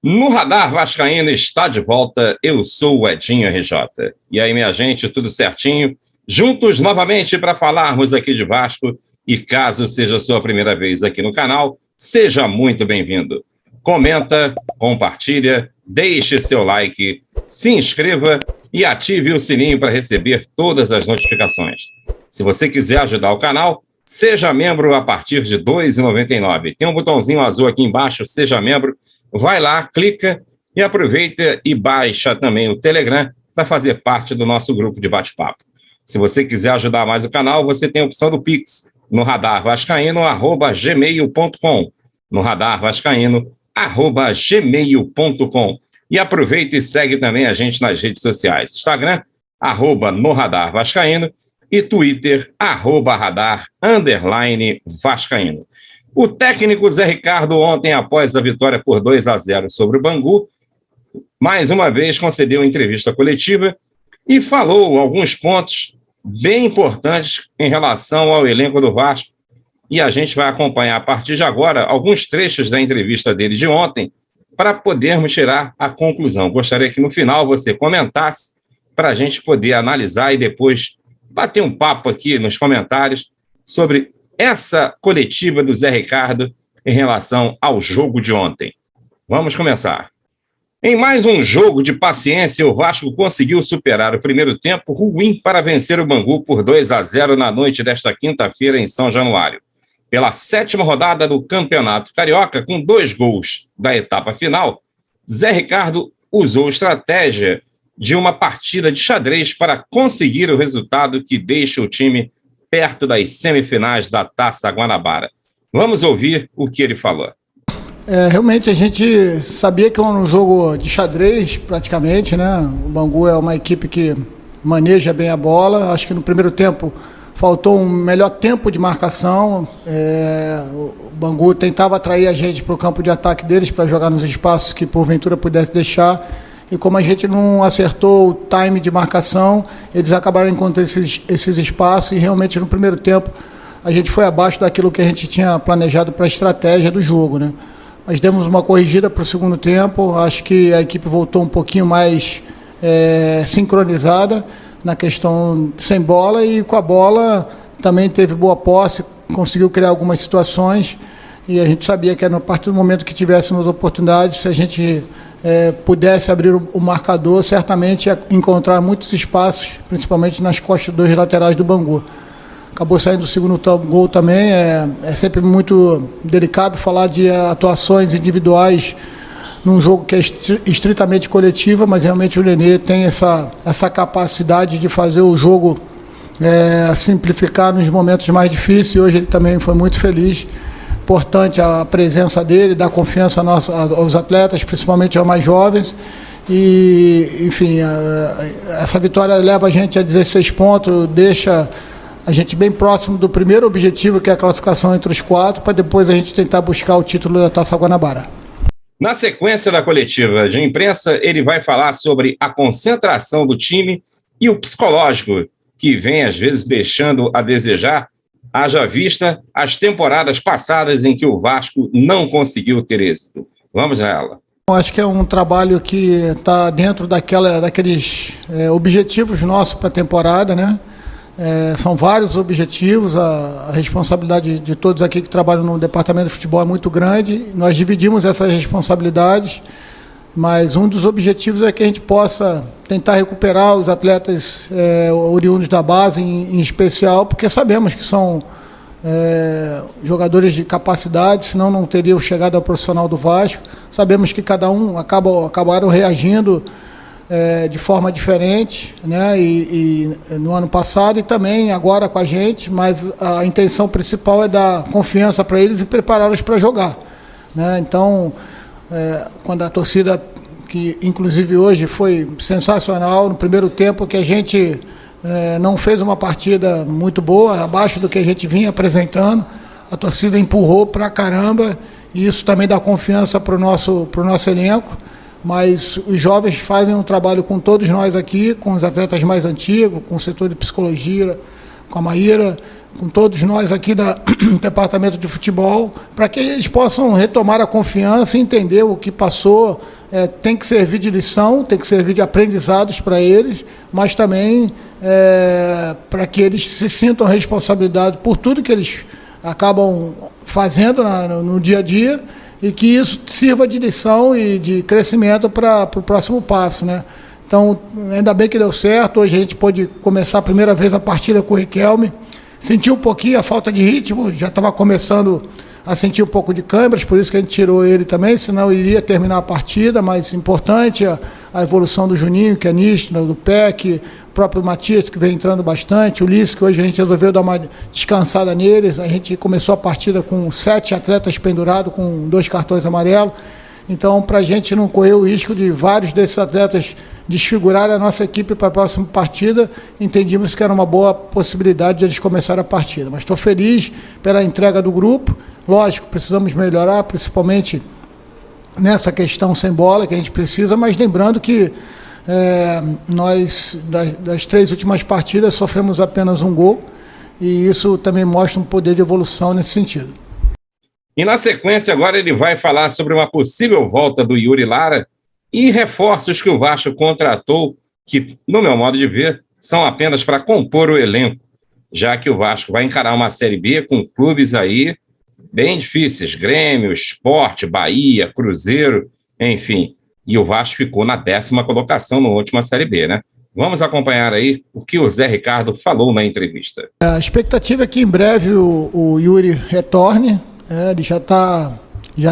No Radar Vascaíno está de volta, eu sou o Edinho RJ. E aí, minha gente, tudo certinho? Juntos novamente para falarmos aqui de Vasco. E caso seja a sua primeira vez aqui no canal, seja muito bem-vindo. Comenta, compartilha, deixe seu like, se inscreva e ative o sininho para receber todas as notificações. Se você quiser ajudar o canal, seja membro a partir de R$ 2,99. Tem um botãozinho azul aqui embaixo, seja membro. Vai lá, clica e aproveita e baixa também o Telegram para fazer parte do nosso grupo de bate-papo. Se você quiser ajudar mais o canal, você tem a opção do Pix no radarvascaíno@gmail.com, no radarvascaíno@gmail.com. E aproveita e segue também a gente nas redes sociais. Instagram, @noradarvascaíno e Twitter, @radar_vascaíno. O técnico Zé Ricardo, ontem, após a vitória por 2-0 sobre o Bangu, mais uma vez concedeu entrevista coletiva e falou alguns pontos bem importantes em relação ao elenco do Vasco. E a gente vai acompanhar, a partir de agora, alguns trechos da entrevista dele de ontem, para podermos tirar a conclusão. Gostaria que no final você comentasse para a gente poder analisar e depois bater um papo aqui nos comentários sobre essa coletiva do Zé Ricardo em relação ao jogo de ontem. Vamos começar. Em mais um jogo de paciência, o Vasco conseguiu superar o primeiro tempo ruim para vencer o Bangu por 2-0 na noite desta quinta-feira em São Januário. Pela 7ª rodada do Campeonato Carioca, com 2 gols da etapa final, Zé Ricardo usou estratégia de uma partida de xadrez para conseguir o resultado que deixa o time perto das semifinais da Taça Guanabara. Vamos ouvir o que ele falou. Realmente a gente sabia que era um jogo de xadrez praticamente, né? O Bangu é uma equipe que maneja bem a bola. Acho que no primeiro tempo faltou um melhor tempo de marcação. O Bangu tentava atrair a gente para o campo de ataque deles para jogar nos espaços que porventura pudesse deixar. E como a gente não acertou o time de marcação, eles acabaram encontrando esses espaços e realmente no primeiro tempo a gente foi abaixo daquilo que a gente tinha planejado para a estratégia do jogo, né? Mas demos uma corrigida para o segundo tempo, acho que a equipe voltou um pouquinho mais sincronizada na questão sem bola e com a bola também teve boa posse, conseguiu criar algumas situações e a gente sabia que a partir do momento que tivéssemos oportunidades, se a gente pudesse abrir o marcador, certamente ia encontrar muitos espaços, principalmente nas costas dos laterais do Bangu. Acabou saindo o segundo gol também, é sempre muito delicado falar de atuações individuais num jogo que é estritamente coletiva, mas realmente o Nenê tem essa capacidade de fazer o jogo simplificar nos momentos mais difíceis, e hoje ele também foi muito feliz. Importante a presença dele, dar confiança aos atletas, principalmente aos mais jovens. E, enfim, essa vitória leva a gente a 16 pontos, deixa a gente bem próximo do primeiro objetivo, que é a classificação entre os 4, para depois a gente tentar buscar o título da Taça Guanabara. Na sequência da coletiva de imprensa, ele vai falar sobre a concentração do time e o psicológico, que vem às vezes deixando a desejar, haja vista as temporadas passadas em que o Vasco não conseguiu ter êxito. Vamos nela. Acho que é um trabalho que está dentro daqueles objetivos nossos para a temporada, né? São vários objetivos, a responsabilidade de todos aqui que trabalham no departamento de futebol é muito grande, nós dividimos essas responsabilidades, mas um dos objetivos é que a gente possa tentar recuperar os atletas oriundos da base, em especial, porque sabemos que são jogadores de capacidade, senão não teriam chegado ao profissional do Vasco. Sabemos que cada um acabaram reagindo de forma diferente, né? E no ano passado e também agora com a gente, mas a intenção principal é dar confiança para eles e prepará-los para jogar, né? Então, quando a torcida, que inclusive hoje foi sensacional no primeiro tempo, que a gente não fez uma partida muito boa, abaixo do que a gente vinha apresentando, a torcida empurrou pra caramba e isso também dá confiança pro nosso elenco. Mas os jovens fazem um trabalho com todos nós aqui, com os atletas mais antigos, com o setor de psicologia, com a Maíra, com todos nós aqui do Departamento de Futebol, para que eles possam retomar a confiança e entender o que passou. Tem que servir de lição, tem que servir de aprendizados para eles, mas também para que eles se sintam responsabilidade por tudo que eles acabam fazendo no dia a dia, e que isso sirva de lição e de crescimento para o próximo passo, né? Então, ainda bem que deu certo. Hoje a gente pôde começar a primeira vez a partida com o Riquelme. Senti um pouquinho a falta de ritmo, já estava começando a sentir um pouco de câimbras, por isso que a gente tirou ele também, senão iria terminar a partida. Mas importante a evolução do Juninho, que é nítido, do PEC, o próprio Matias, que vem entrando bastante, o Ulisses, que hoje a gente resolveu dar uma descansada neles. A gente começou a partida com 7 atletas pendurados, com 2 cartões amarelos. Então, para a gente não correr o risco de vários desses atletas desfigurarem a nossa equipe para a próxima partida, entendimos que era uma boa possibilidade de eles começarem a partida. Mas estou feliz pela entrega do grupo. Lógico, precisamos melhorar, principalmente nessa questão sem bola, que a gente precisa, mas lembrando que nós, das 3 últimas partidas, sofremos apenas um gol, e isso também mostra um poder de evolução nesse sentido. E na sequência, agora ele vai falar sobre uma possível volta do Yuri Lara e reforços que o Vasco contratou, que, no meu modo de ver, são apenas para compor o elenco, já que o Vasco vai encarar uma Série B com clubes aí bem difíceis, Grêmio, Sport, Bahia, Cruzeiro, enfim. E o Vasco ficou na 10ª colocação na última Série B, né? Vamos acompanhar aí o que o Zé Ricardo falou na entrevista. A expectativa é que em breve o Yuri retorne. Ele já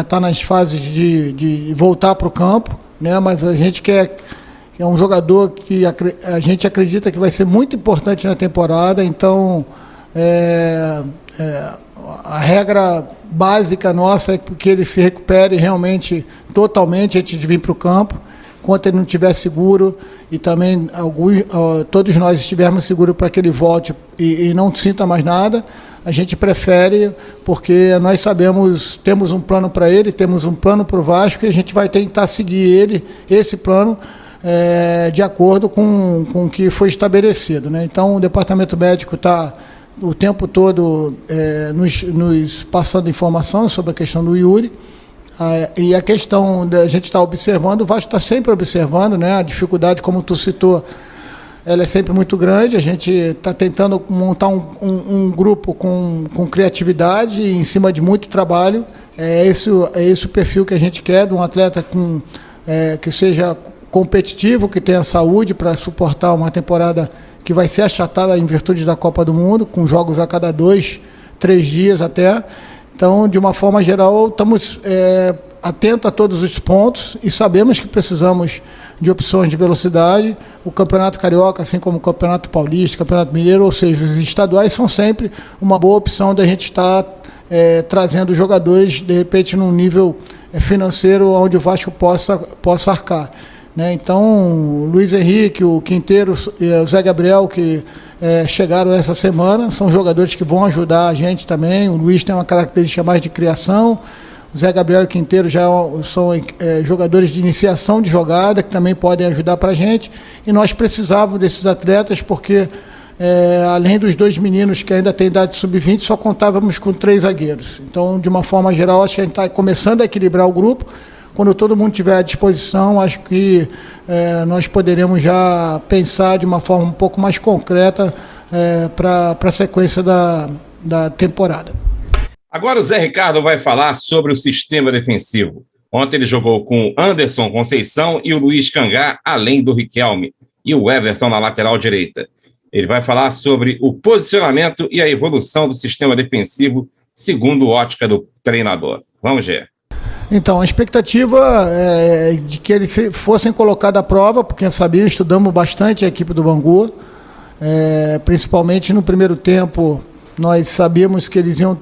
tá nas fases de voltar para o campo, né? Mas a gente é um jogador que a gente acredita que vai ser muito importante na temporada. Então, a regra básica nossa é que ele se recupere realmente, totalmente, antes de vir para o campo. Enquanto ele não estiver seguro, e também todos nós estivermos seguros para que ele volte e não sinta mais nada, a gente prefere, porque nós sabemos, temos um plano para ele, temos um plano para o Vasco, e a gente vai tentar seguir esse plano, de acordo com o que foi estabelecido, né? Então, o departamento médico está o tempo todo nos passando informação sobre a questão do Yuri, e a questão da gente estar observando, o Vasco está sempre observando, né? A dificuldade, como tu citou, ela é sempre muito grande. A gente está tentando montar um grupo com criatividade e em cima de muito trabalho. É esse o perfil que a gente quer, de um atleta que seja competitivo, que tenha saúde para suportar uma temporada que vai ser achatada em virtude da Copa do Mundo, com jogos a cada 2, 3 dias até. Então, de uma forma geral, estamos atentos a todos os pontos e sabemos que precisamos de opções de velocidade. O Campeonato Carioca, assim como o Campeonato Paulista, Campeonato Mineiro, ou seja, os estaduais, são sempre uma boa opção da gente estar trazendo jogadores, de repente, num nível financeiro onde o Vasco possa arcar, né? Então, o Luiz Henrique, o Quinteiro e o Zé Gabriel, que chegaram essa semana, são jogadores que vão ajudar a gente também. O Luiz tem uma característica mais de criação, o Zé Gabriel e o Quinteiro já são jogadores de iniciação de jogada, que também podem ajudar para a gente, e nós precisávamos desses atletas, porque além dos 2 meninos que ainda têm idade sub-20, só contávamos com 3 zagueiros. Então, de uma forma geral, acho que a gente está começando a equilibrar o grupo. Quando todo mundo estiver à disposição, acho que nós poderemos já pensar de uma forma um pouco mais concreta para a sequência da temporada. Agora o Zé Ricardo vai falar sobre o sistema defensivo. Ontem ele jogou com Anderson Conceição e o Luiz Cangá, além do Riquelme, e o Everton na lateral direita. Ele vai falar sobre o posicionamento e a evolução do sistema defensivo, segundo a ótica do treinador. Vamos ver. Então, a expectativa é de que eles fossem colocados à prova, porque estudamos bastante a equipe do Bangu, principalmente no primeiro tempo. Nós sabíamos que eles iam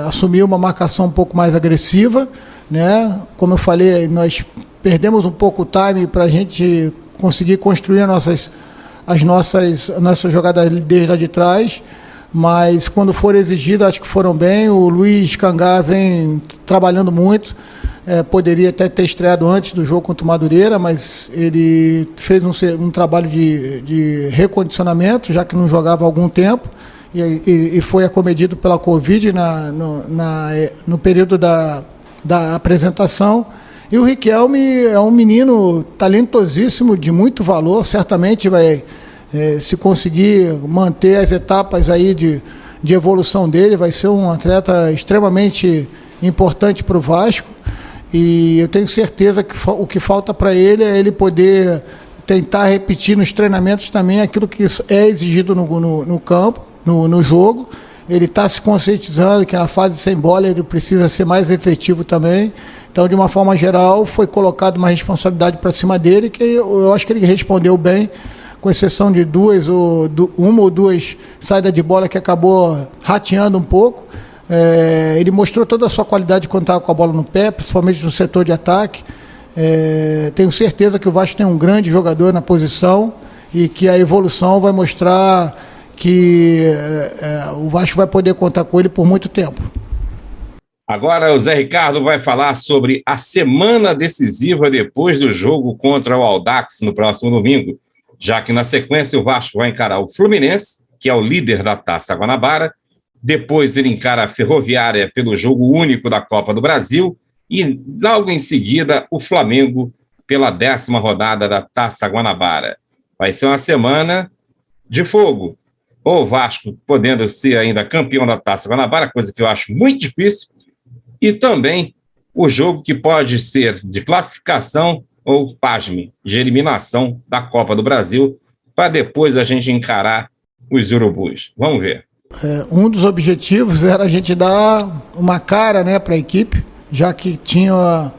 assumir uma marcação um pouco mais agressiva, né? Como eu falei, nós perdemos um pouco o time para a gente conseguir construir as nossas jogadas desde lá de trás, mas quando for exigido, acho que foram bem. O Luiz Cangá vem trabalhando muito, poderia até ter estreado antes do jogo contra o Madureira, mas ele fez um trabalho de recondicionamento, já que não jogava há algum tempo, e foi acometido pela Covid no período da apresentação. E o Riquelme é um menino talentosíssimo, de muito valor, certamente vai, se conseguir manter as etapas aí de evolução dele, vai ser um atleta extremamente importante para o Vasco. E eu tenho certeza que o que falta para ele é ele poder tentar repetir nos treinamentos também aquilo que é exigido no campo, no jogo. Ele está se conscientizando que na fase sem bola ele precisa ser mais efetivo também. Então, de uma forma geral, foi colocada uma responsabilidade para cima dele, que eu acho que ele respondeu bem, com exceção de uma ou duas saídas de bola que acabou rateando um pouco. Ele mostrou toda a sua qualidade quando estava com a bola no pé, principalmente no setor de ataque. Tenho certeza que o Vasco tem um grande jogador na posição e que a evolução vai mostrar que o Vasco vai poder contar com ele por muito tempo. Agora o Zé Ricardo vai falar sobre a semana decisiva depois do jogo contra o Audax no próximo domingo, já que na sequência o Vasco vai encarar o Fluminense, que é o líder da Taça Guanabara, depois ele encara a Ferroviária pelo jogo único da Copa do Brasil e logo em seguida o Flamengo pela 10ª rodada da Taça Guanabara. Vai ser uma semana de fogo. O Vasco podendo ser ainda campeão da Taça Guanabara, coisa que eu acho muito difícil, e também o jogo que pode ser de classificação ou, pasme, de eliminação da Copa do Brasil, para depois a gente encarar os urubus. Vamos ver. Um dos objetivos era a gente dar uma cara, né, para a equipe, já que tinha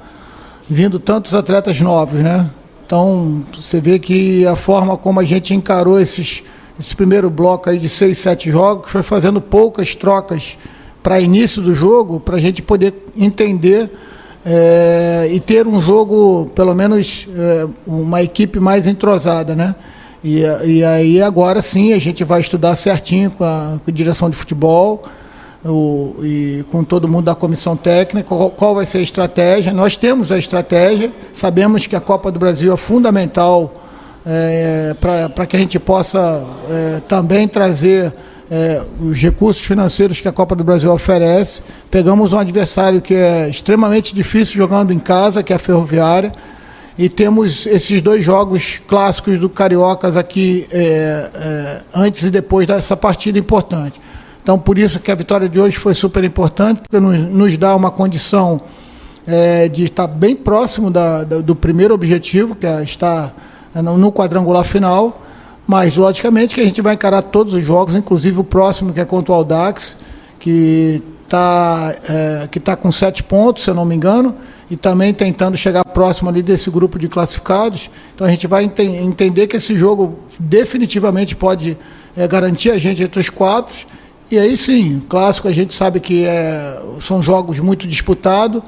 vindo tantos atletas novos, né? Então, você vê que a forma como a gente encarou esse primeiro bloco aí de 6, 7 jogos, foi fazendo poucas trocas para início do jogo, para a gente poder entender e ter um jogo, pelo menos uma equipe mais entrosada, né? E aí agora sim a gente vai estudar certinho com a direção de futebol e com todo mundo da comissão técnica, qual vai ser a estratégia. Nós temos a estratégia, sabemos que a Copa do Brasil é fundamental para que a gente possa também trazer os recursos financeiros que a Copa do Brasil oferece. Pegamos um adversário que é extremamente difícil jogando em casa, que é a Ferroviária, e temos esses 2 jogos clássicos do Cariocas aqui antes e depois dessa partida importante. Então, por isso que a vitória de hoje foi super importante, porque nos dá uma condição de estar bem próximo do primeiro objetivo, que é estar no quadrangular final. Mas, logicamente, que a gente vai encarar todos os jogos, inclusive o próximo, que é contra o Audax, que tá com 7 pontos, se eu não me engano, e também tentando chegar próximo ali desse grupo de classificados. Então, a gente vai entender que esse jogo definitivamente pode garantir a gente entre os 4. E aí, sim, clássico, a gente sabe que são jogos muito disputados.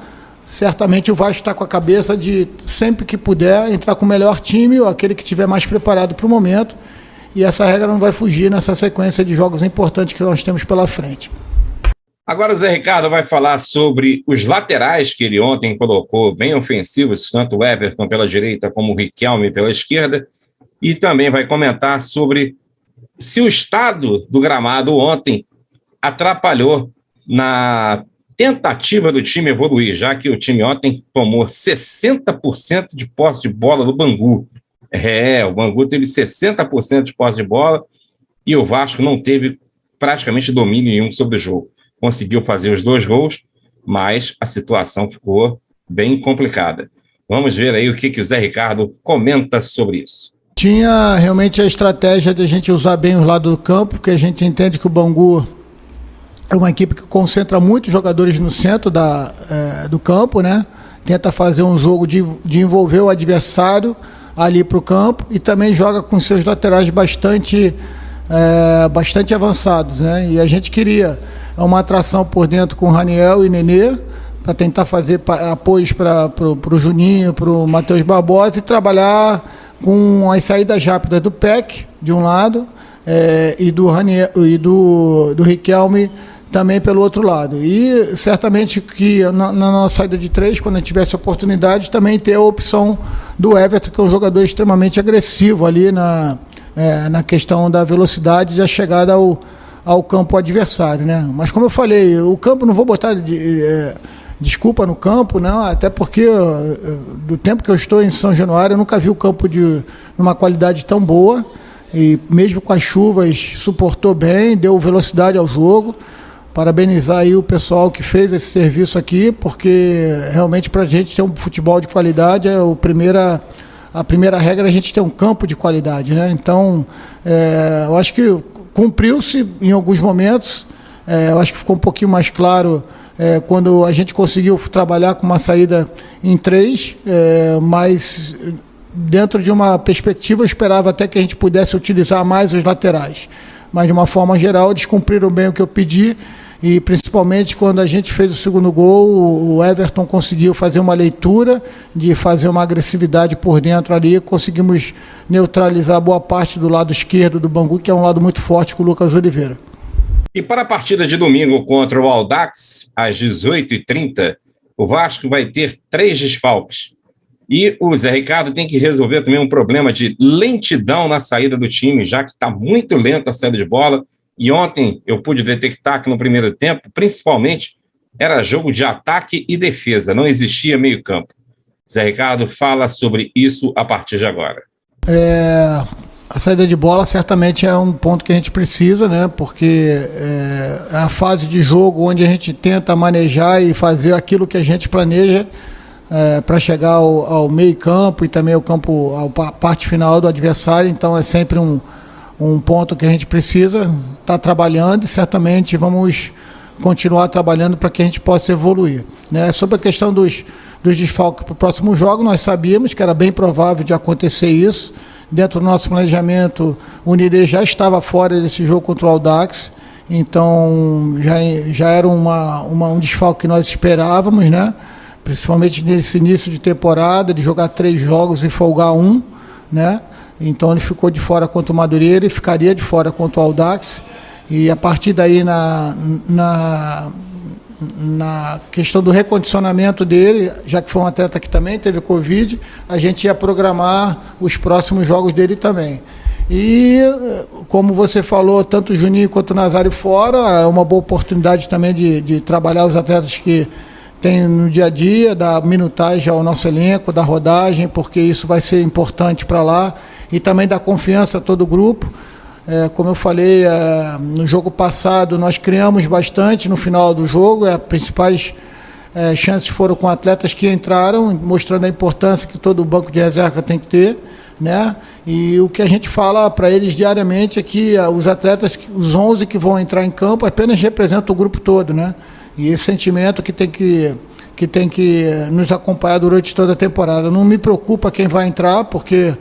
Certamente o Vasco está com a cabeça de, sempre que puder, entrar com o melhor time ou aquele que estiver mais preparado para o momento. E essa regra não vai fugir nessa sequência de jogos importantes que nós temos pela frente. Agora o Zé Ricardo vai falar sobre os laterais que ele ontem colocou bem ofensivos, tanto o Everton pela direita como o Riquelme pela esquerda, e também vai comentar sobre se o estado do gramado ontem atrapalhou na tentativa do time evoluir, já que o time ontem tomou 60% de posse de bola do Bangu. O Bangu teve 60% de posse de bola e o Vasco não teve praticamente domínio nenhum sobre o jogo. Conseguiu fazer os 2 gols, mas a situação ficou bem complicada. Vamos ver aí o que o Zé Ricardo comenta sobre isso. Tinha realmente a estratégia de a gente usar bem os lados do campo, porque a gente entende que o Bangu é uma equipe que concentra muitos jogadores no centro do campo, né? Tenta fazer um jogo de envolver o adversário ali para o campo e também joga com seus laterais bastante avançados, né? E a gente queria uma atração por dentro com o Raniel e Nenê, para tentar fazer apoios para o Juninho, para o Matheus Barbosa, e trabalhar com as saídas rápidas do PEC, de um lado, e do Raniel, e do Riquelme também pelo outro lado. E certamente que na nossa saída de 3, quando a gente tivesse oportunidade, também ter a opção do Everton, que é um jogador extremamente agressivo ali na questão da velocidade e da chegada ao campo adversário, né? Mas como eu falei, o campo não vou botar desculpa no campo, não, até porque do tempo que eu estou em São Januário eu nunca vi o campo de uma qualidade tão boa, e mesmo com as chuvas suportou bem, deu velocidade ao jogo. Parabenizar aí o pessoal que fez esse serviço aqui, porque realmente para a gente ter um futebol de qualidade a primeira regra é a gente ter um campo de qualidade, né? Então, eu acho que cumpriu-se em alguns momentos, eu acho que ficou um pouquinho mais claro quando a gente conseguiu trabalhar com uma saída em 3, mas dentro de uma perspectiva eu esperava até que a gente pudesse utilizar mais os laterais. Mas de uma forma geral, eles cumpriram bem o que eu pedi, e principalmente quando a gente fez o segundo gol, o Everton conseguiu fazer uma leitura, de fazer uma agressividade por dentro ali, conseguimos neutralizar boa parte do lado esquerdo do Bangu, que é um lado muito forte com o Lucas Oliveira. E para a partida de domingo contra o Audax, às 18h30, o Vasco vai ter 3 desfalques. E o Zé Ricardo tem que resolver também um problema de lentidão na saída do time, já que está muito lento a saída de bola. E ontem eu pude detectar que no primeiro tempo, principalmente, era jogo de ataque e defesa, não existia meio campo. Zé Ricardo fala sobre isso a partir de agora. A saída de bola certamente é um ponto que a gente precisa, né? Porque é a fase de jogo onde a gente tenta manejar e fazer aquilo que a gente planeja para chegar ao meio campo e também à parte final do adversário. Então é sempre um ponto que a gente precisa estar trabalhando, e certamente vamos continuar trabalhando para que a gente possa evoluir, né? Sobre a questão dos desfalques para o próximo jogo, nós sabíamos que era bem provável de acontecer isso. Dentro do nosso planejamento, o Nidê já estava fora desse jogo contra o Audax, então já era um desfalque que nós esperávamos, né? Principalmente nesse início de temporada, de jogar 3 jogos e folgar 1, né? Então ele ficou de fora contra o Madureira e ficaria de fora contra o Audax. E a partir daí, na questão do recondicionamento dele, já que foi um atleta que também teve Covid, a gente ia programar os próximos jogos dele também. E, como você falou, tanto o Juninho quanto o Nazário fora, é uma boa oportunidade também de trabalhar os atletas que tem no dia a dia, dar minutagem ao nosso elenco, da rodagem, porque isso vai ser importante para lá, e também dar confiança a todo o grupo. Como eu falei, no jogo passado nós criamos bastante no final do jogo, as principais chances foram com atletas que entraram, mostrando a importância que todo o banco de reserva tem que ter, né? E o que a gente fala para eles diariamente é que os atletas, os 11 que vão entrar em campo, apenas representam o grupo todo, né? E esse sentimento que tem que nos acompanhar durante toda a temporada. Não me preocupa quem vai entrar, porque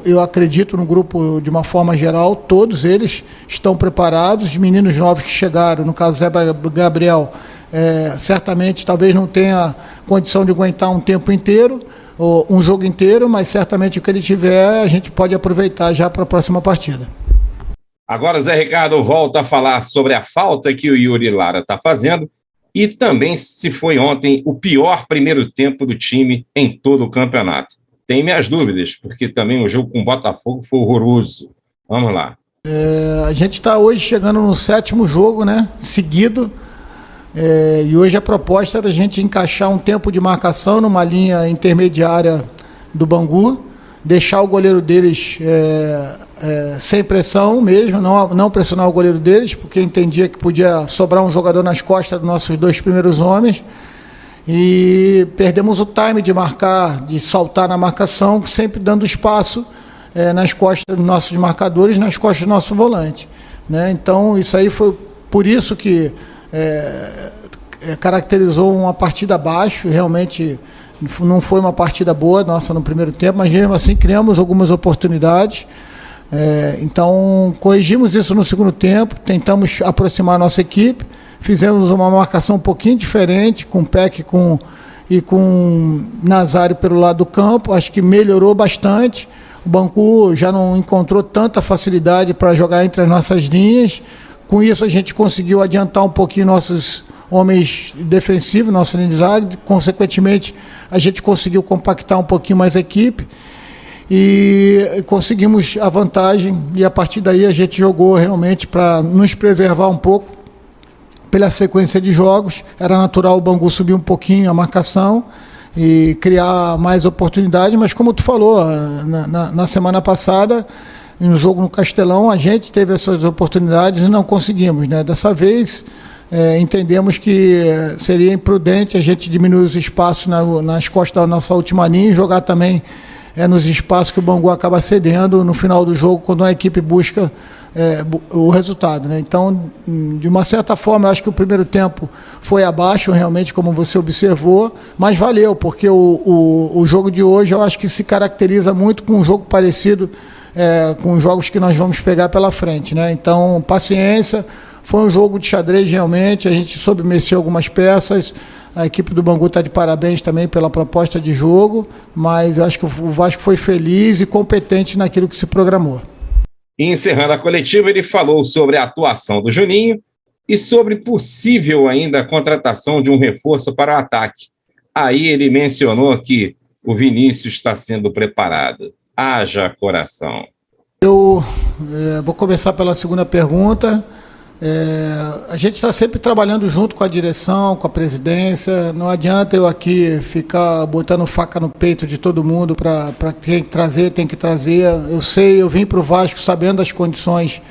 eu acredito no grupo de uma forma geral, todos eles estão preparados. Os meninos novos que chegaram, no caso Zé Gabriel, certamente talvez não tenha condição de aguentar um tempo inteiro, ou um jogo inteiro, mas certamente o que ele tiver a gente pode aproveitar já para a próxima partida. Agora o Zé Ricardo volta a falar sobre a falta que o Yuri Lara está fazendo, e também se foi ontem o pior primeiro tempo do time em todo o campeonato. Tem minhas dúvidas, porque também o jogo com o Botafogo foi horroroso. Vamos lá. A gente está hoje chegando no 7º jogo, né, seguido, e hoje a proposta era a gente encaixar um tempo de marcação numa linha intermediária do Bangu, deixar o goleiro deles sem pressão mesmo, não pressionar o goleiro deles, porque entendia que podia sobrar um jogador nas costas dos nossos 2 primeiros homens, e perdemos o time de marcar, de saltar na marcação, sempre dando espaço nas costas dos nossos marcadores, nas costas do nosso volante, né? Então isso aí foi por isso que caracterizou uma partida abaixo. Realmente não foi uma partida boa nossa no primeiro tempo, mas mesmo assim criamos algumas oportunidades. Então corrigimos isso no segundo tempo, tentamos aproximar a nossa equipe, fizemos uma marcação um pouquinho diferente, com o Peck e com Nazário pelo lado do campo. Acho que melhorou bastante. O Bangu já não encontrou tanta facilidade para jogar entre as nossas linhas. Com isso a gente conseguiu adiantar um pouquinho nossos homens defensivos, nossa linha de zaga. Consequentemente, a gente conseguiu compactar um pouquinho mais a equipe. e conseguimos a vantagem, e a partir daí a gente jogou realmente para nos preservar um pouco pela sequência de jogos. Era natural o Bangu subir um pouquinho a marcação e criar mais oportunidades, mas como tu falou, na semana passada, no jogo no Castelão, a gente teve essas oportunidades e não conseguimos, né? Dessa vez, entendemos que seria imprudente a gente diminuir os espaços nas costas da nossa última linha e jogar também nos espaços que o Bangu acaba cedendo no final do jogo, quando a equipe busca o resultado, né? Então, de uma certa forma, eu acho que o primeiro tempo foi abaixo, realmente, como você observou, mas valeu, porque o jogo de hoje eu acho que se caracteriza muito com um jogo parecido com os jogos que nós vamos pegar pela frente, né? Então, paciência, foi um jogo de xadrez realmente, a gente soube mexer algumas peças. A equipe do Bangu está de parabéns também pela proposta de jogo, mas acho que o Vasco foi feliz e competente naquilo que se programou. E encerrando a coletiva, ele falou sobre a atuação do Juninho e sobre possível ainda a contratação de um reforço para o ataque. Aí ele mencionou que o Vinícius está sendo preparado. Haja coração. Eu vou começar pela segunda pergunta. A gente está sempre trabalhando junto com a direção, com a presidência. Não adianta eu aqui ficar botando faca no peito de todo mundo para tem que trazer. Eu vim para o Vasco sabendo das condições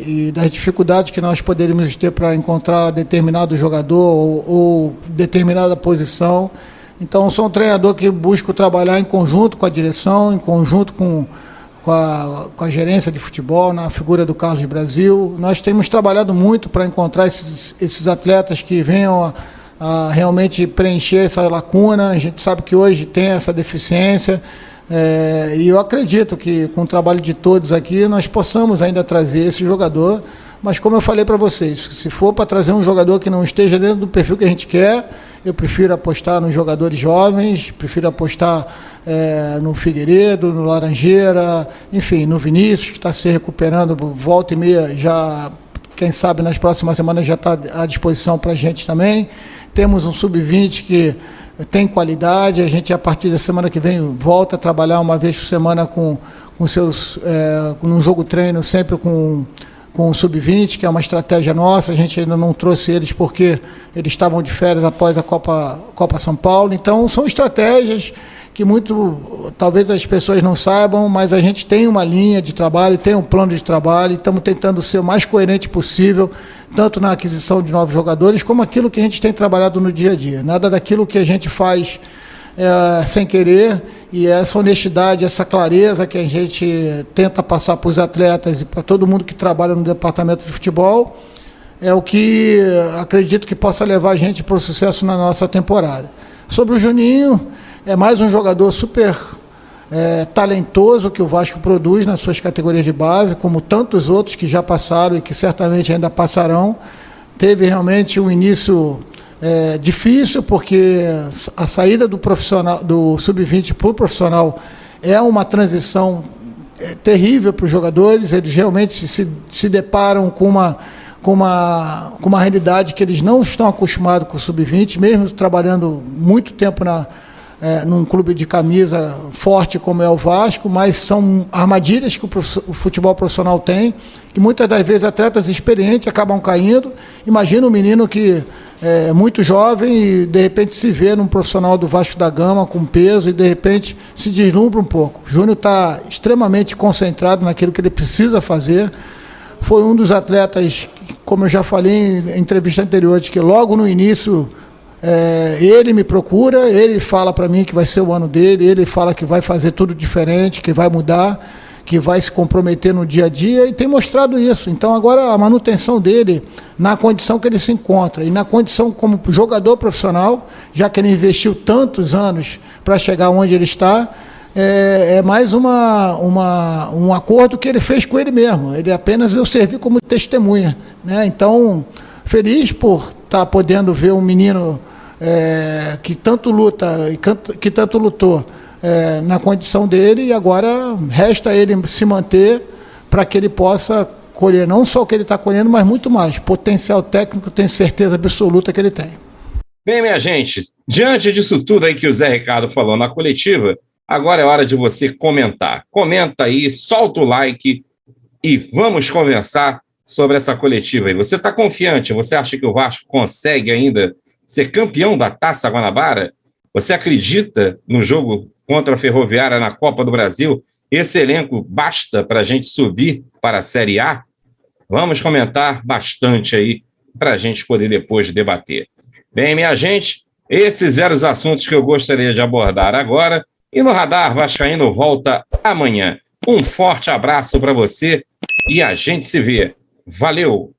e das dificuldades que nós poderíamos ter para encontrar determinado jogador ou determinada posição. Então, sou um treinador que busco trabalhar em conjunto com a direção, em conjunto com a gerência de futebol, na figura do Carlos Brasil. Nós temos trabalhado muito para encontrar esses atletas que venham a realmente preencher essa lacuna. A gente sabe que hoje tem essa deficiência, e eu acredito que com o trabalho de todos aqui nós possamos ainda trazer esse jogador, mas como eu falei para vocês, se for para trazer um jogador que não esteja dentro do perfil que a gente quer, eu prefiro apostar nos jogadores jovens, prefiro apostar no Figueiredo, no Laranjeira, enfim, no Vinícius, que está se recuperando, volta e meia, já, quem sabe nas próximas semanas já está à disposição para a gente também. Temos um sub-20 que tem qualidade, a gente a partir da semana que vem volta a trabalhar uma vez por semana com um jogo treino sempre com o Sub-20, que é uma estratégia nossa. A gente ainda não trouxe eles porque eles estavam de férias após a Copa São Paulo. Então, são estratégias que talvez as pessoas não saibam, mas a gente tem uma linha de trabalho, tem um plano de trabalho, e estamos tentando ser o mais coerente possível, tanto na aquisição de novos jogadores, como aquilo que a gente tem trabalhado no dia a dia. Nada daquilo que a gente faz sem querer, e essa honestidade, essa clareza que a gente tenta passar para os atletas e para todo mundo que trabalha no departamento de futebol é o que acredito que possa levar a gente para o sucesso na nossa temporada. Sobre o Juninho, é mais um jogador super talentoso que o Vasco produz nas suas categorias de base, como tantos outros que já passaram e que certamente ainda passarão. Teve realmente um início difícil, porque a saída do Sub-20 para o profissional é uma transição terrível para os jogadores. Eles realmente se deparam com uma realidade que eles não estão acostumados com o Sub-20, mesmo trabalhando muito tempo num clube de camisa forte como é o Vasco, mas são armadilhas que o futebol profissional tem, que muitas das vezes atletas experientes acabam caindo. Imagina um menino que é muito jovem e de repente se vê num profissional do Vasco da Gama com peso e de repente se deslumbra um pouco. O Júnior está extremamente concentrado naquilo que ele precisa fazer. Foi um dos atletas, como eu já falei em entrevista anterior, que logo no início ele me procura, ele fala para mim que vai ser o ano dele, ele fala que vai fazer tudo diferente, que vai mudar, que vai se comprometer no dia a dia, e tem mostrado isso. Então agora a manutenção dele na condição que ele se encontra e na condição como jogador profissional, já que ele investiu tantos anos para chegar onde ele está, é mais um acordo que ele fez com ele mesmo. Ele apenas eu servi como testemunha, né? Então, feliz por estar podendo ver um menino que tanto luta e que tanto lutou na condição dele, e agora resta ele se manter para que ele possa colher não só o que ele está colhendo, mas muito mais. Potencial técnico, tenho certeza absoluta que ele tem. Bem, minha gente, diante disso tudo aí que o Zé Ricardo falou na coletiva, Agora é hora de você comentar. Comenta aí, solta o like e vamos conversar sobre essa coletiva aí. Você está confiante? Você acha que o Vasco consegue ainda ser campeão da Taça Guanabara? Você acredita no jogo contra a Ferroviária na Copa do Brasil? Esse elenco basta para a gente subir para a Série A? Vamos comentar bastante aí para a gente poder depois debater. Bem, minha gente, esses eram os assuntos que eu gostaria de abordar agora. E no Radar Vascaíno volta amanhã. Um forte abraço para você e a gente se vê. Valeu!